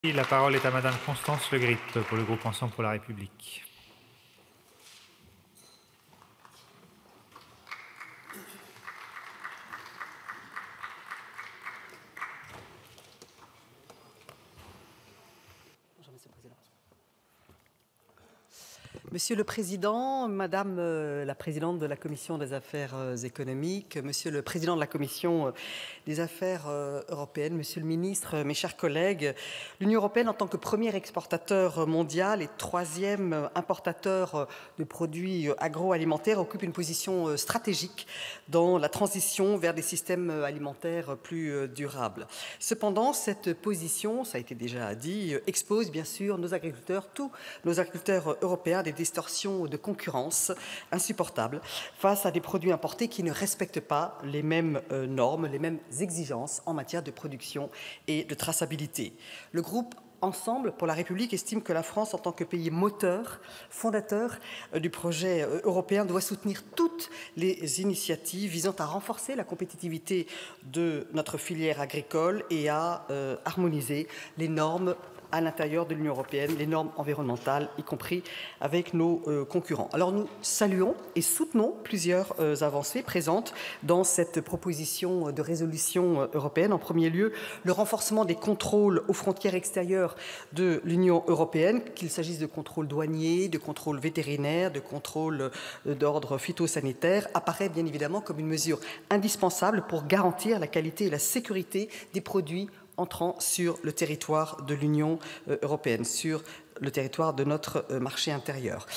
La parole est à Madame Constance Le Grip pour le groupe Ensemble pour la République. Monsieur le Président, Madame la Présidente de la Commission des Affaires économiques, Monsieur le Président de la Commission des Affaires européennes, Monsieur le Ministre, mes chers collègues, l'Union européenne en tant que premier exportateur mondial et troisième importateur de produits agroalimentaires occupe une position stratégique dans la transition vers des systèmes alimentaires plus durables. Cependant, cette position, ça a été déjà dit, expose bien sûr nos agriculteurs, tous nos agriculteurs européens, des distorsions de concurrence insupportables face à des produits importés qui ne respectent pas les mêmes normes, les mêmes exigences en matière de production et de traçabilité. Le groupe Ensemble pour la République estime que la France, en tant que pays moteur, fondateur du projet européen, doit soutenir toutes les initiatives visant à renforcer la compétitivité de notre filière agricole et à harmoniser les normes à l'intérieur de l'Union européenne, les normes environnementales, y compris avec nos concurrents. Alors nous saluons et soutenons plusieurs avancées présentes dans cette proposition de résolution européenne. En premier lieu, le renforcement des contrôles aux frontières extérieures de l'Union européenne, qu'il s'agisse de contrôles douaniers, de contrôles vétérinaires, de contrôles d'ordre phytosanitaire, apparaît bien évidemment comme une mesure indispensable pour garantir la qualité et la sécurité des produits entrant sur le territoire de l'Union européenne, sur le territoire de notre marché intérieur.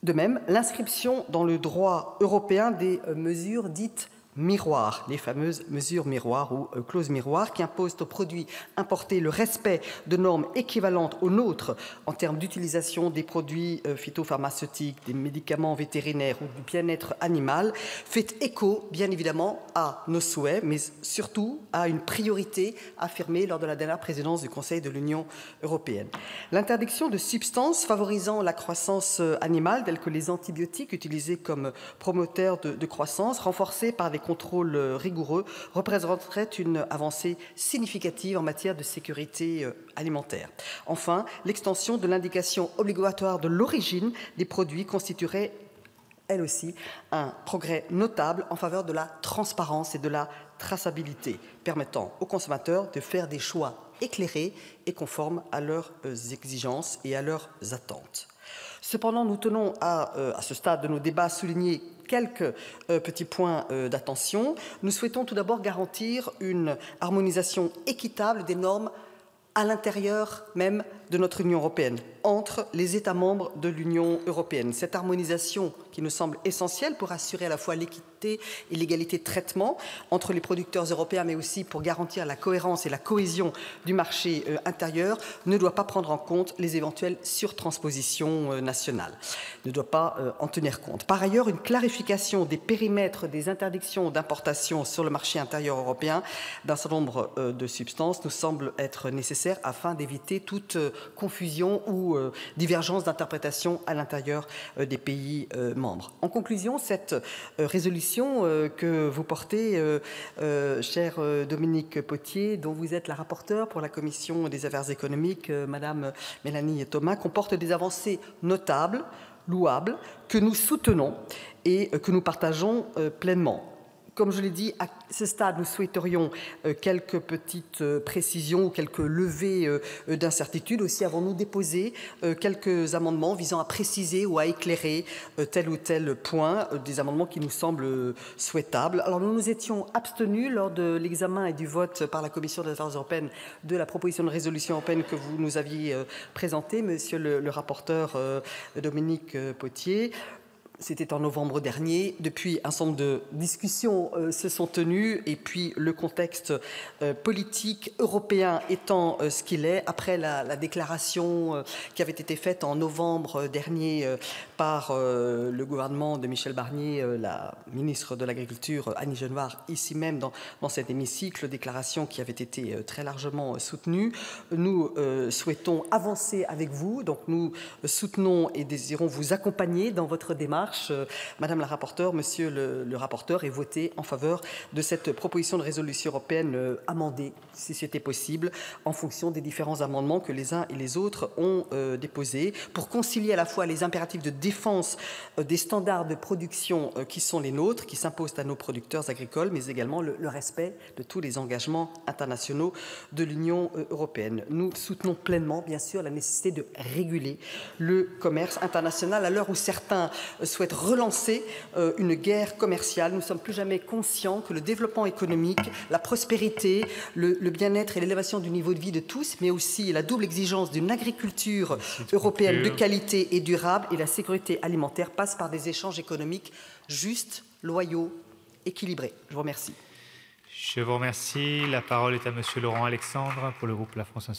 De même, l'inscription dans le droit européen des mesures dites miroirs, les fameuses mesures miroirs ou clauses miroirs qui imposent aux produits importés le respect de normes équivalentes aux nôtres en termes d'utilisation des produits phytopharmaceutiques, des médicaments vétérinaires ou du bien-être animal, fait écho bien évidemment à nos souhaits, mais surtout à une priorité affirmée lors de la dernière présidence du Conseil de l'Union européenne. L'interdiction de substances favorisant la croissance animale, telles que les antibiotiques utilisés comme promoteurs de croissance, renforcés par des contrôles rigoureux, représenterait une avancée significative en matière de sécurité alimentaire. Enfin, l'extension de l'indication obligatoire de l'origine des produits constituerait elle aussi un progrès notable en faveur de la transparence et de la traçabilité, permettant aux consommateurs de faire des choix éclairés et conformes à leurs exigences et à leurs attentes. Cependant, nous tenons à ce stade de nos débats à souligner quelques petits points d'attention. Nous souhaitons tout d'abord garantir une harmonisation équitable des normes à l'intérieur même de notre Union européenne, entre les États membres de l'Union européenne. Cette harmonisation qui nous semble essentielle pour assurer à la fois l'équité et l'égalité de traitement entre les producteurs européens, mais aussi pour garantir la cohérence et la cohésion du marché intérieur, ne doit pas prendre en compte les éventuelles surtranspositions nationales, ne doit pas en tenir compte. Par ailleurs, une clarification des périmètres des interdictions d'importation sur le marché intérieur européen d'un certain nombre de substances nous semble être nécessaire afin d'éviter toute confusion ou divergence d'interprétation à l'intérieur des pays membres. En conclusion, cette résolution que vous portez, cher Dominique Potier, dont vous êtes la rapporteure pour la Commission des affaires économiques, Madame Mélanie Thomas, comporte des avancées notables, louables, que nous soutenons et que nous partageons pleinement. Comme je l'ai dit, à ce stade, nous souhaiterions quelques petites précisions ou quelques levées d'incertitude. Aussi avons-nous déposé quelques amendements visant à préciser ou à éclairer tel ou tel point, des amendements qui nous semblent souhaitables. Alors nous nous étions abstenus lors de l'examen et du vote par la Commission des affaires européennes de la proposition de résolution européenne que vous nous aviez présentée, monsieur le rapporteur Dominique Potier. C'était en novembre dernier. Depuis, un certain nombre de discussions se sont tenues et puis le contexte politique européen étant ce qu'il est, après la déclaration qui avait été faite en novembre dernier par le gouvernement de Michel Barnier, la ministre de l'Agriculture Annie Genevard, ici même dans cet hémicycle, déclaration qui avait été très largement soutenue. Nous souhaitons avancer avec vous, donc nous soutenons et désirons vous accompagner dans votre démarche démarche, Madame la rapporteure, Monsieur le rapporteur, et voter en faveur de cette proposition de résolution européenne amendée, si c'était possible, en fonction des différents amendements que les uns et les autres ont déposés, pour concilier à la fois les impératifs de défense des standards de production qui sont les nôtres, qui s'imposent à nos producteurs agricoles, mais également le respect de tous les engagements internationaux de l'Union européenne. Nous soutenons pleinement, bien sûr, la nécessité de réguler le commerce international à l'heure où certains souhaitent relancer une guerre commerciale. Nous sommes plus jamais conscients que le développement économique, la prospérité, le bien-être et l'élévation du niveau de vie de tous, mais aussi la double exigence d'une agriculture européenne de qualité et durable et la sécurité alimentaire passent par des échanges économiques justes, loyaux, équilibrés. Je vous remercie. Je vous remercie. La parole est à Monsieur Laurent Alexandre pour le groupe La France Insoumise.